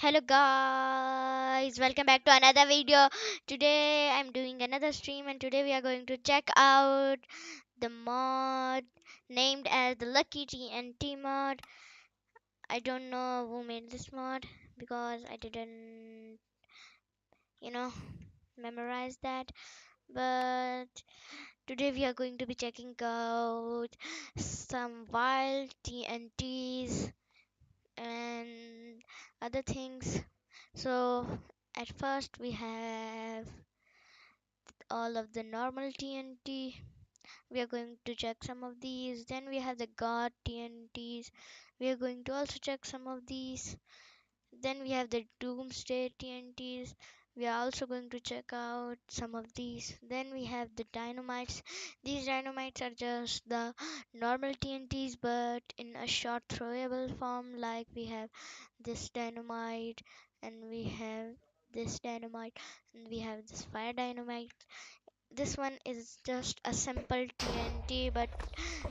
Hello guys, welcome back to another video. Today I'm doing another stream and today we are going to check out the mod named as the Lucky TNT mod. I don't know who made this mod because I didn't, you know, memorize that. But today we are going to be checking out some wild TNTs and other things. So at first we have all of the normal TNT. We are going to check some of these. Then we have the God TNTs. We are going to also check some of these. Then we have the Doomsday TNTs. We are also going to check out some of these. Then we have the dynamites. These dynamites are just the normal TNTs but in a short throwable form, like we have this dynamite and we have this dynamite and we have this fire dynamite. This one is just a simple TNT but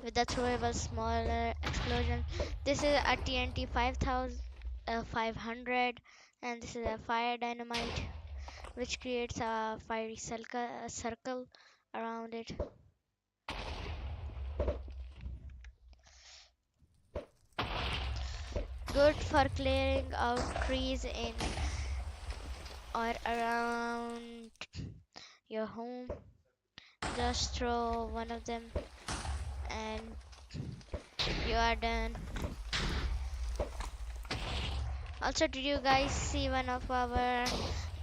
with a throwable smaller explosion. This is a TNT 500 and this is a fire dynamite which creates a fiery circle around it. Good for clearing out trees in or around your home. Just throw one of them and you are done. Also, did you guys see one of our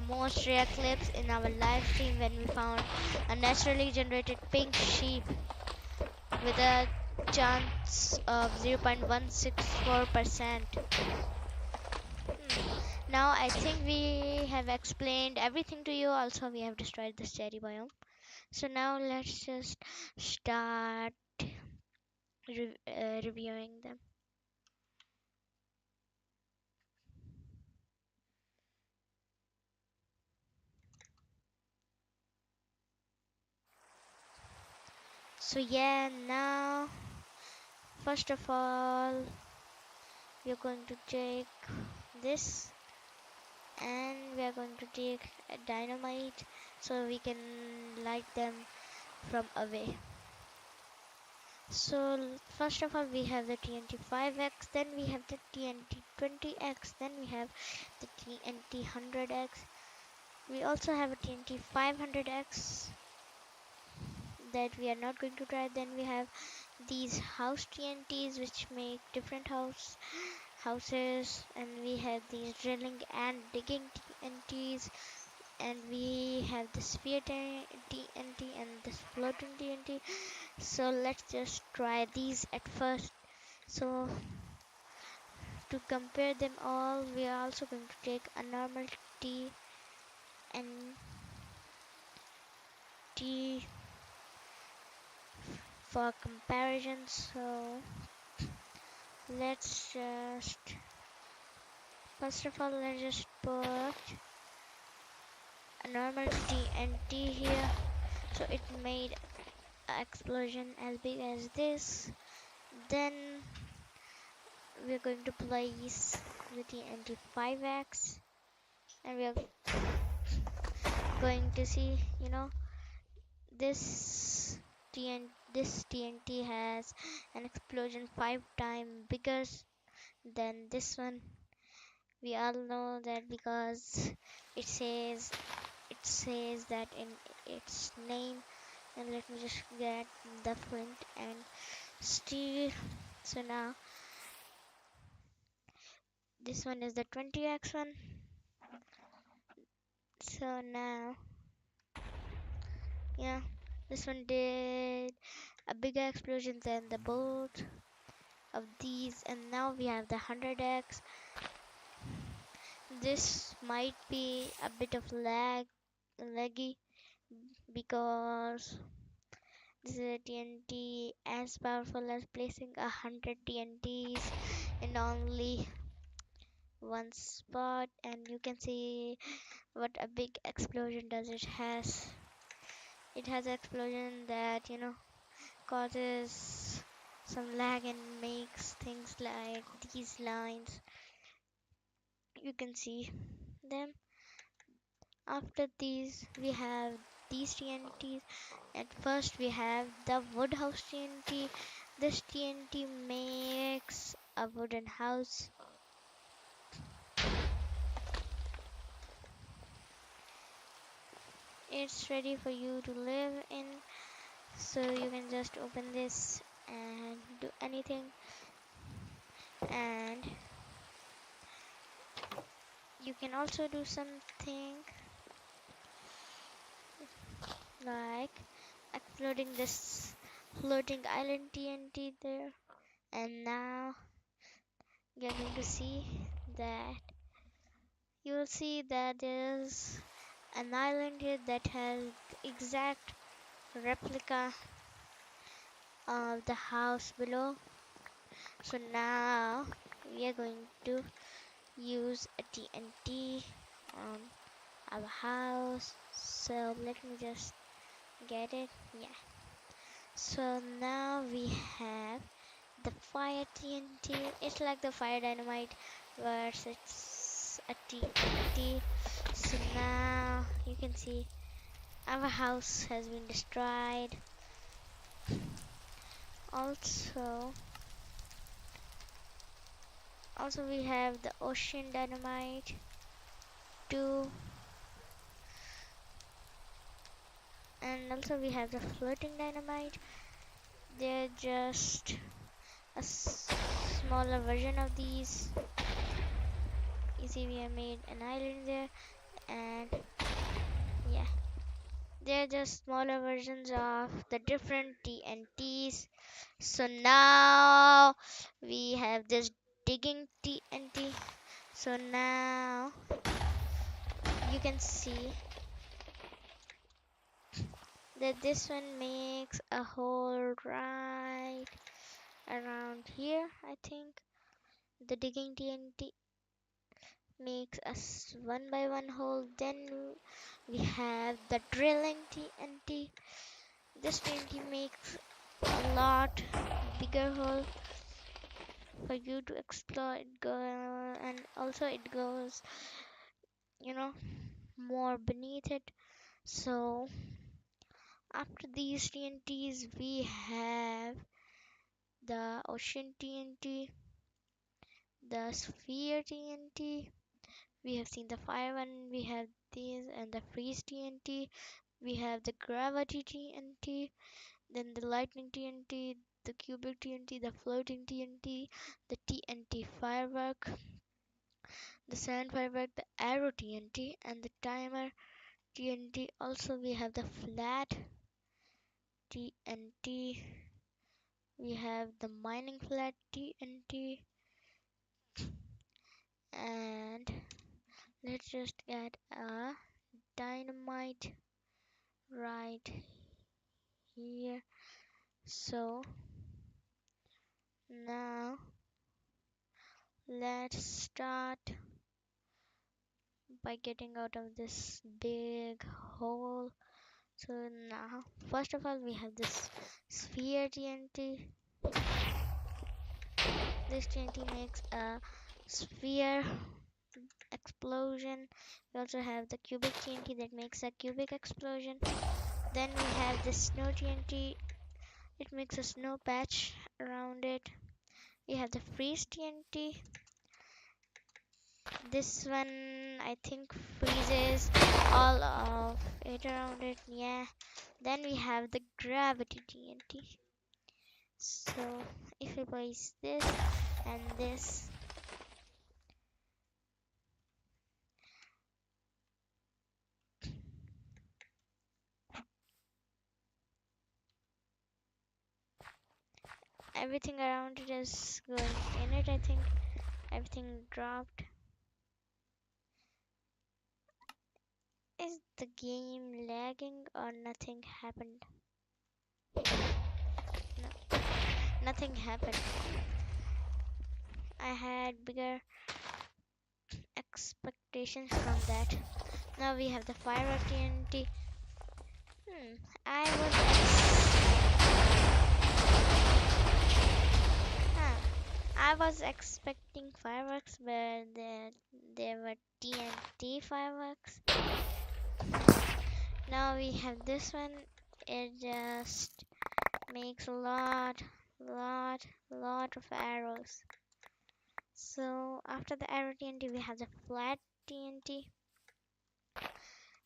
most rare clips in our live stream when we found a naturally generated pink sheep with a chance of 0.164%? Now I think we have explained everything to you. Also, we have destroyed the cherry biome. So now let's just start reviewing them. So yeah, now first of all, we're going to take this and we are going to take a dynamite so we can light them from away. So first of all, we have the TNT 5x, then we have the TNT 20x, then we have the TNT 100x. We also have a TNT 500x that we are not going to try. Then we have these house TNTs which make different houses, and we have these drilling and digging TNTs, and we have the sphere TNT and this floating TNT. So let's just try these at first. So to compare them all, we are also going to take a normal T and T for comparison. So let's just first of all let's just put a normal TNT here. So it made an explosion as big as this. Then we're going to place the TNT 5x and we are going to see, this TNT has an explosion 5 times bigger than this one. We all know that because it says that in its name. And let me just get the flint and steel. So now this one is the 20x one. So now, yeah, this one did a bigger explosion than the both of these. And now we have the 100x. This might be a bit of laggy because this is a TNT as powerful as placing 100 TNTs in only one spot, and you can see what a big explosion does it has. It has an explosion that causes some lag and makes things like these lines. You can see them. After these, we have these TNTs. At first, we have the wood house TNT. This TNT makes a wooden house. It's ready for you to live in. So you can just open this and do anything. And you can also do something like exploding this floating island TNT there. And now you're going to see that you will see that there's an island here that has the exact replica of the house below. So now we are going to use a TNT on our house. So let me just get it. Yeah. So now we have the fire TNT. It's like the fire dynamite, but it's a TNT. So now you can see our house has been destroyed. Also we have the ocean dynamite too, and also we have the floating dynamite. They're just a smaller version of these. You see we have made an island there, and yeah, they're just smaller versions of the different TNTs. So now we have this digging TNT. So now you can see that this one makes a hole right around here. I think the digging TNT makes a one by one hole. Then we have the drilling TNT. This TNT makes a lot bigger hole for you to explore. And also it goes, you know, more beneath it. So after these TNTs, we have the ocean TNT, the sphere TNT. We have seen the fire one. We have these and the freeze TNT. We have the gravity TNT, then the lightning TNT, the cubic TNT, the floating TNT, the TNT firework, the sand firework, the arrow TNT, and the timer TNT. Also, we have the flat TNT. We have the mining flat TNT. And let's just get a dynamite right here. So now let's start by getting out of this big hole. So now first of all we have this sphere TNT. This TNT makes a sphere explosion. We also have the cubic TNT that makes a cubic explosion. Then we have the snow TNT. It makes a snow patch around it. We have the freeze TNT. This one I think freezes all of it around it. Yeah. Then we have the gravity TNT. So if we place this and this, everything around it is going in it. I think everything dropped. Is the game lagging or nothing happened? No, nothing happened. I had bigger expectations from that. Now we have the firework TNT. I was huh, I was expecting fireworks, but there were TNT fireworks. Now we have this one. It just makes a lot of arrows. So after the arrow TNT, we have the flat TNT,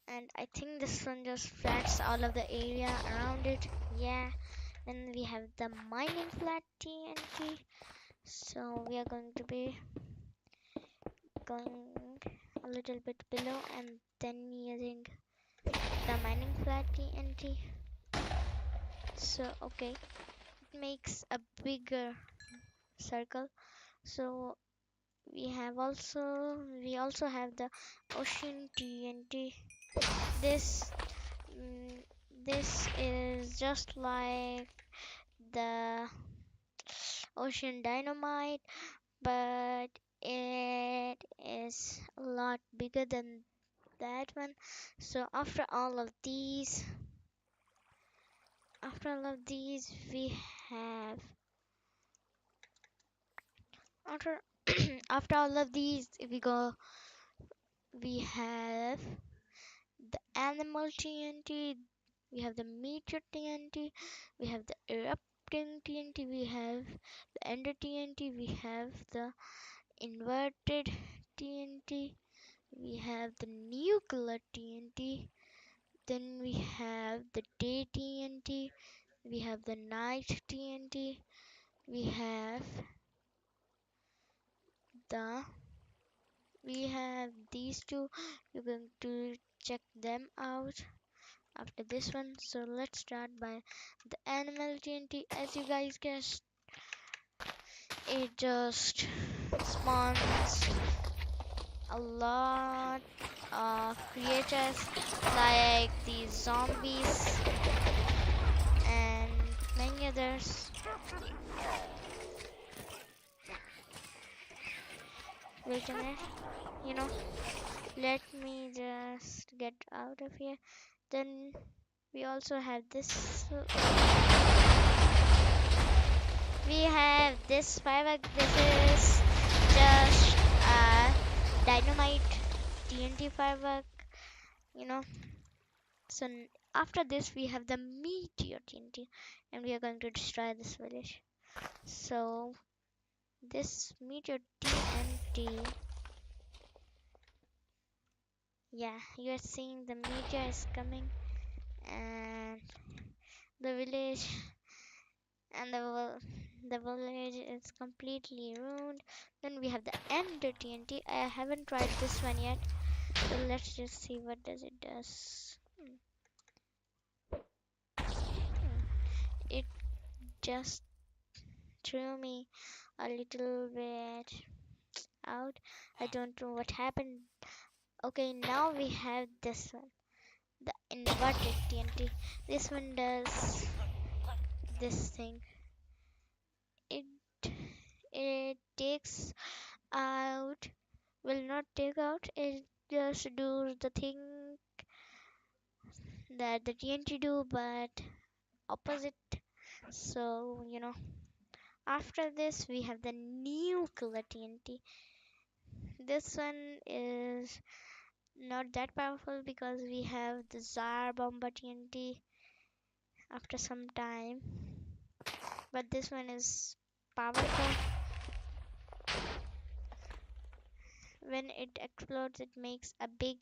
and I think this one just flats all of the area around it. Yeah. Then we have the mining flat TNT. So we are going to be going a little bit below and then using the mining flat TNT. So okay, it makes a bigger circle. So we also have the ocean TNT. This mm, this is just like the ocean dynamite, but it is a lot bigger than that one. So after all of these we have after after all of these we have the animal TNT, we have the meteor TNT, we have the erupting TNT, we have the ender TNT, we have the inverted TNT, we have the nuclear TNT, then we have the day TNT, we have the night TNT, we have the we have these two. You're going to check them out after this one. So let's start by the animal TNT. As you guys guessed, it just spawns a lot of creatures like these zombies and many others. Wait a minute, you know, let me just get out of here. Then we also have this. We have this firework. This is just a dynamite TNT firework, you know. So after this, we have the meteor TNT, and we are going to destroy this village. So this meteor TNT, yeah, you are seeing the meteor is coming, and the village and the village is completely ruined. Then we have the ender TNT. I haven't tried this one yet, so let's just see what does it does. It just threw me a little bit out. I don't know what happened. Okay, now we have this one, the inverted TNT. This one does this thing. It it takes out will not take out. It just do the thing that the TNT do, but opposite. So after this we have the nuclear TNT. This one is not that powerful because we have the Tsar Bomber TNT after some time, but this one is powerful. When it explodes, it makes a big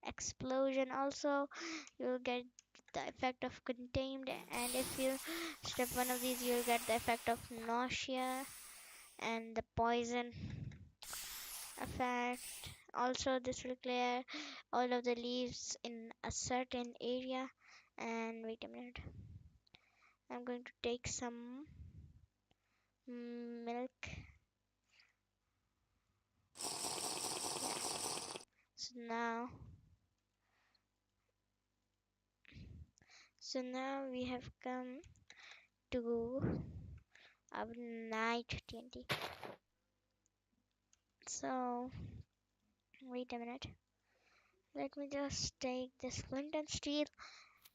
explosion. Also, you'll get the effect of contained, and if you step one of these, you'll get the effect of nausea and the poison effect. Also, this will clear all of the leaves in a certain area. And wait a minute, I'm going to take some milk. So now, so now we have come to our night TNT. So wait a minute. Let me just take this flint and steel,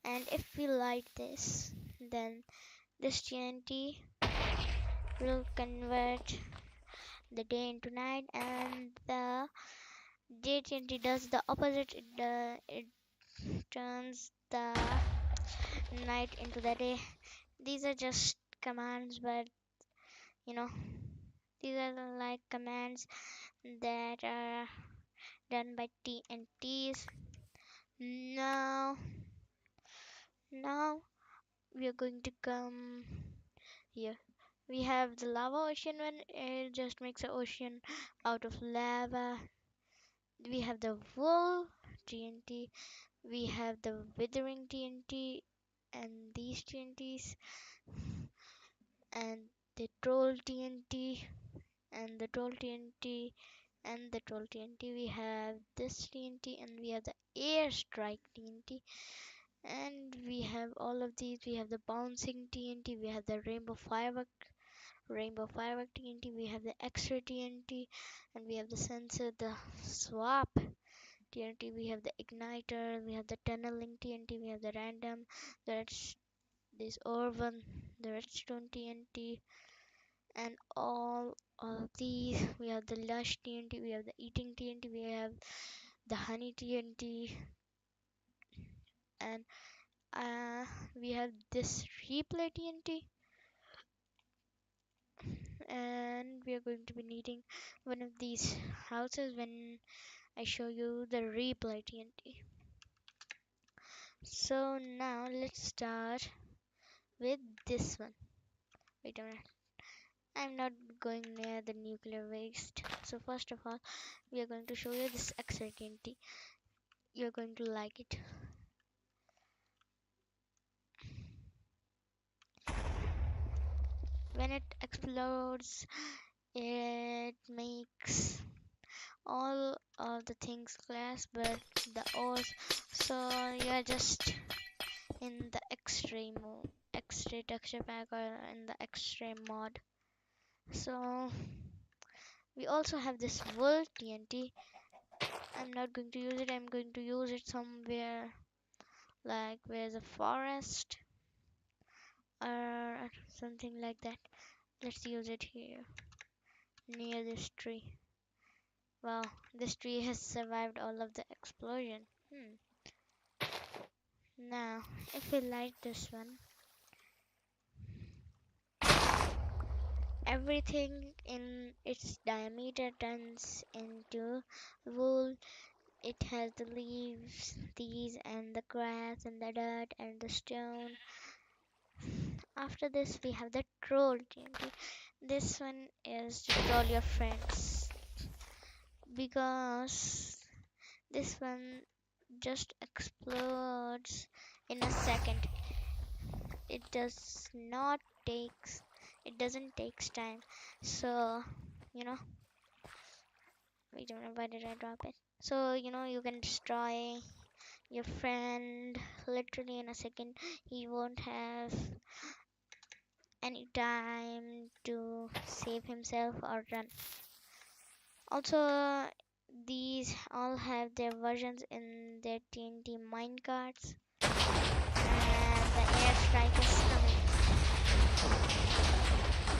and if we light this, then this TNT will convert the day into night, and the day TNT does the opposite. It turns the night into the day. These are just commands, but you know, these are like commands that are done by TNTs. Now, now we are going to come here. We have the lava ocean one, it just makes an ocean out of lava. We have the wool TNT, we have the withering TNT, and these TNTs, and the troll TNT, and the troll TNT, and the troll TNT. We have this TNT, and we have the airstrike TNT, and we have all of these. We have the bouncing TNT, we have the rainbow firework TNT, we have the extra TNT, and we have the sensor, the swap TNT, we have the igniter, we have the tunneling TNT, we have the random, that's this orban, the redstone TNT, and all of these. We have the lush TNT, we have the eating TNT, we have the honey TNT, and we have this replay TNT, and we are going to be needing one of these houses when I show you the replay TNT. So now let's start with this one. Wait a minute. I'm not going near the nuclear waste. So first of all, we are going to show you this X-ray TNT. You're going to like it. When it explodes, it makes all of the things glass, but the ores. So you're just in the X-ray texture pack, or in the X-ray mod. So we also have this wool TNT. I'm not going to use it. I'm going to use it somewhere like where's a forest or something like that. Let's use it here near this tree. Wow, this tree has survived all of the explosion. Now, if we light this one, everything in its diameter turns into wool. It has the leaves, these, and the grass, and the dirt, and the stone. After this, we have the troll TNT. This one is to troll your friends, because this one just explodes in a second. It does not takes it doesn't takes time. So you know, wait a minute, why did I drop it? So you can destroy your friend literally in a second. He won't have any time to save himself or run. Also, these all have their versions in their TNT minecarts, and the airstrike is coming.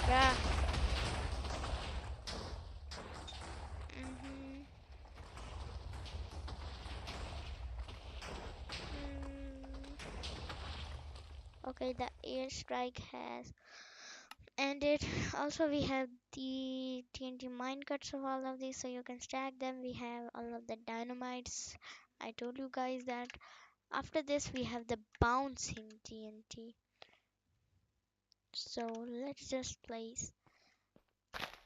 Bruh. Mhm. Okay, the airstrike has ended. Also, we have the TNT minecarts of all of these, so you can stack them. We have all of the dynamites. I told you guys that. After this, we have the bouncing TNT. So let's just place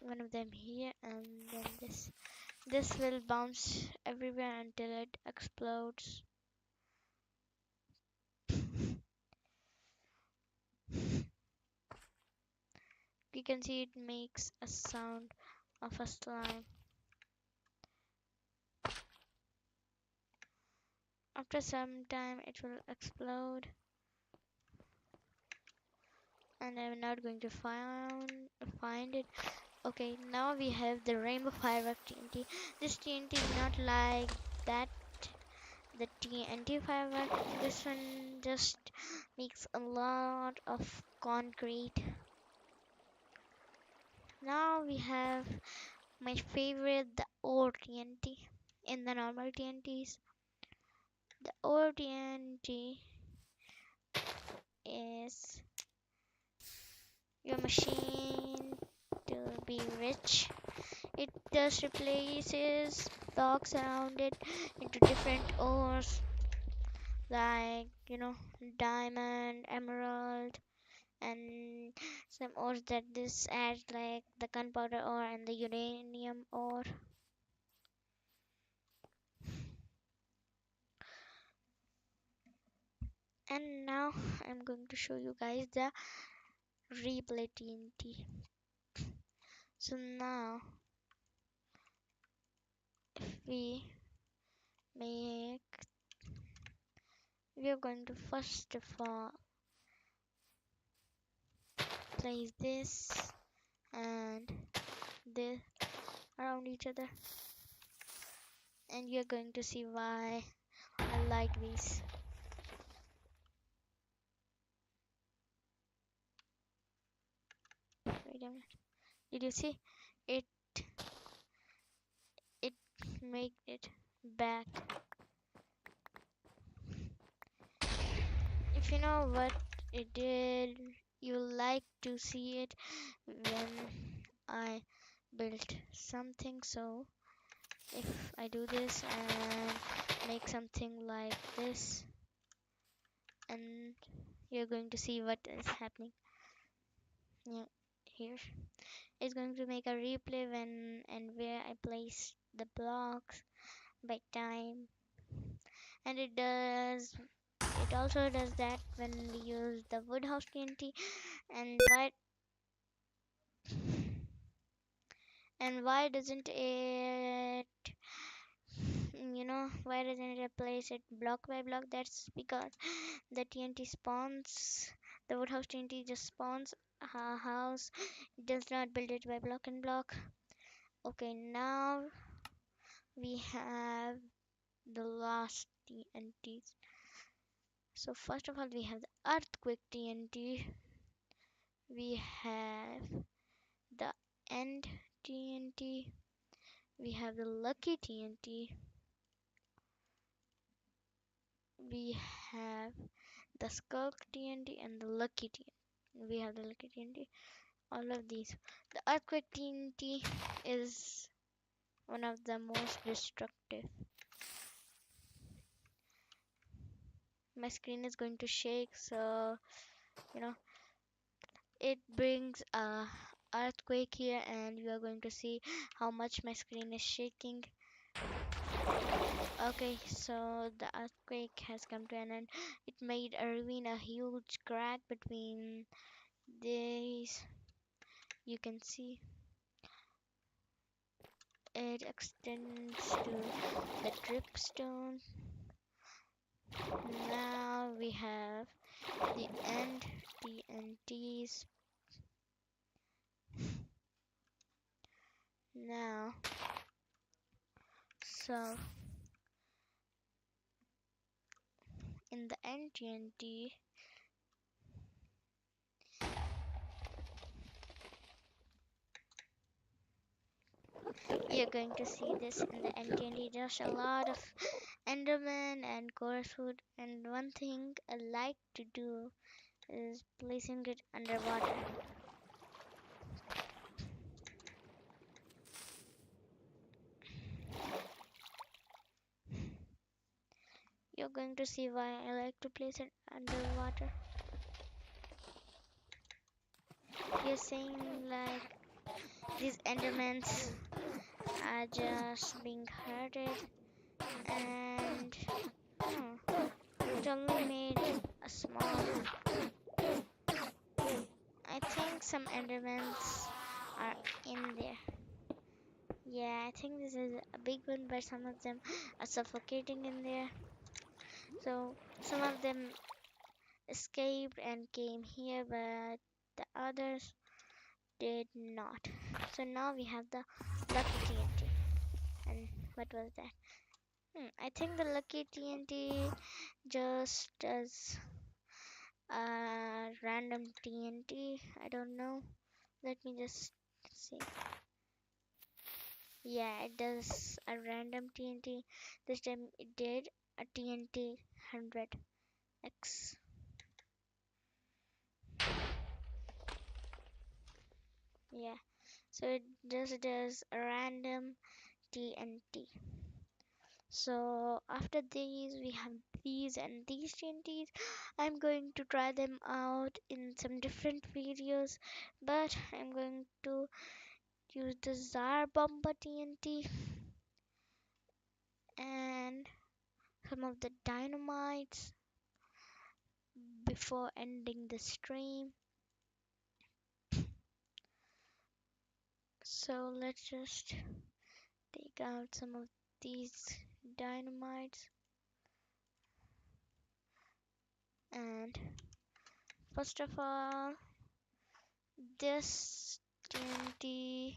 one of them here, and then this will bounce everywhere until it explodes. You can see it makes a sound of a slime. After some time it will explode, and I'm not going to find it. Okay, now we have the rainbow firework TNT. This TNT is not like that, the TNT firework. This one just makes a lot of concrete. Now we have My favorite, the old TNT. In the normal TNTs, the old TNT is your machine to be rich. It just replaces blocks around it into different ores, like diamond, emerald, and some ores that this adds, like the gunpowder ore and the uranium ore. And now I'm going to show you guys the replay TNT. So now we make we are going to first of all place this and this around each other, and you're going to see why I like these. Wait a minute. Did you see? It it made it back. If you know what it did, you like to see it when I built something. So if I do this and make something like this, and you're going to see what is happening. Yeah, here it's going to make a replay when and where I place the blocks by time, and it also does that when we use the wood house TNT. And why doesn't it, why doesn't it place it block by block? That's because the TNT spawns, the wood house TNT just spawns a house. It does not build it by block and block. Okay, now we have the last TNTs. So first of all, we have the earthquake TNT, we have the end TNT, we have the lucky TNT, we have the skulk TNT, and the lucky TNT. We have the lucky TNT. All of these. The earthquake TNT is one of the most destructive. My screen is going to shake, so you know it brings a earthquake here, and you are going to see how much my screen is shaking. Okay, so the earthquake has come to an end. It made a ravine, a huge crack between these. You can see it extends to the dripstone. Now we have the end TNTs. Now, so in the end TNT, you're going to see this in the end TNT. There's a lot of Enderman and chorus food, and one thing I like to do is placing it underwater. You're going to see why I like to place it underwater. You're saying like these Endermans are just being hurted, and it only made a small. I think some Endermans are in there. Yeah, I think this is a big one, but some of them are suffocating in there. So some of them escaped and came here, but the others did not. So now we have the lucky TNT. And what was that? I think the lucky TNT just does a random TNT. I don't know. Let me just see. Yeah, it does a random TNT. This time it did a TNT 100x. Yeah, so it just does a random TNT. So after these, we have these and these TNTs. I'm going to try them out in some different videos, but I'm going to use the Zar Bomba TNT and some of the dynamites before ending the stream. So let's just take out some of these dynamites, and first of all, this TNT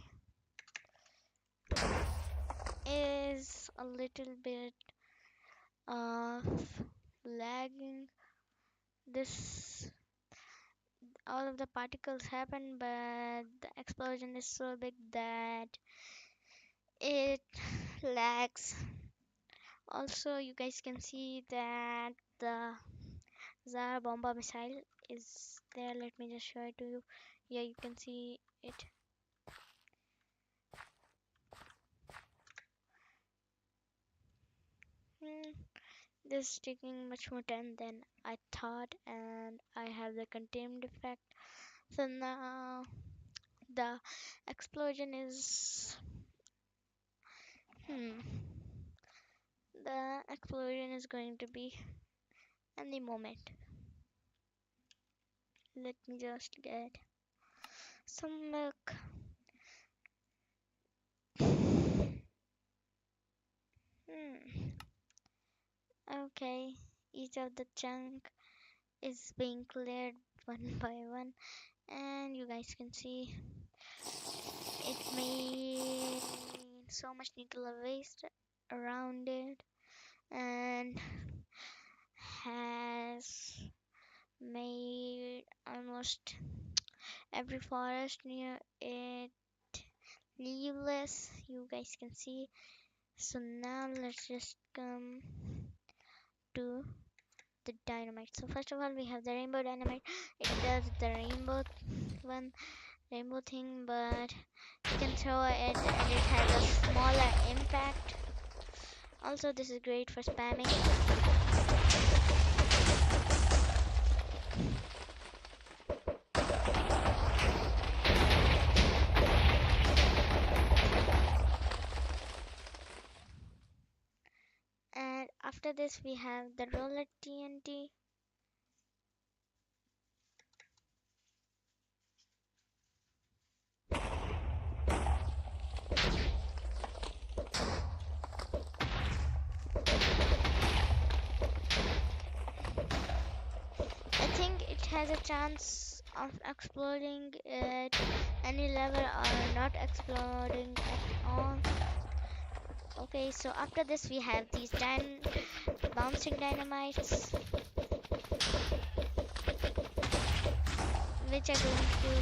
is a little bit of lagging. This all of the particles happen, but the explosion is so big that it lags. Also, you guys can see that the Zara Bomba missile is there. Let me just show it to you. Yeah, you can see it. Hmm, this is taking much more time than I thought, and I have the contained effect. So now the explosion is hmm the explosion is going to be any moment. Let me just get some milk. Hmm. Okay, each of the chunk is being cleared one by one, and you guys can see it made so much nuclear waste around it, and has made almost every forest near it leafless. You guys can see. So now let's just come to the dynamite. So first of all, we have the rainbow dynamite. It does the rainbow thing, but you can throw it and it has a smaller impact. Also, this is great for spamming. And after this, we have the roller TNT. I think it has a chance of exploding at any level or not exploding at all. Okay, so after this we have these bouncing dynamites, which are going to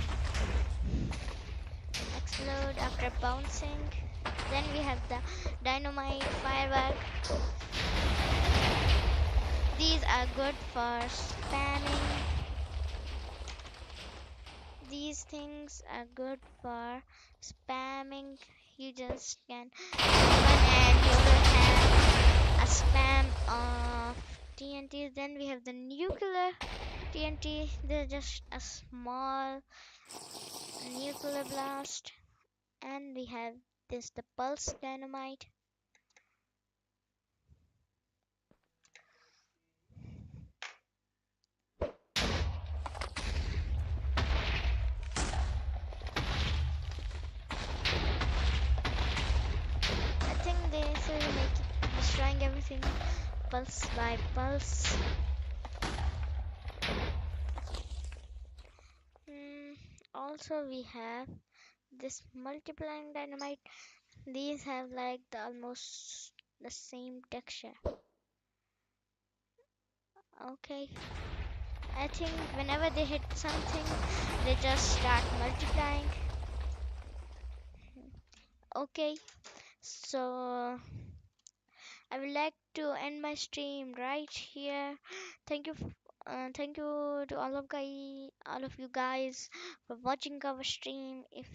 explode after bouncing. Then we have the dynamite firework. These are good for spamming. These things are good for spamming. You just can run and you will have a spam of TNT. Then we have the nuclear TNT. They're just a small nuclear blast. And we have this the pulse dynamite. I think this will make it destroying everything pulse by pulse. Also we have this multiplying dynamite. These have like almost the same texture. Okay, I think whenever they hit something, they just start multiplying. Okay, So I would like to end my stream right here. Thank you, thank you to all of you guys for watching our stream. If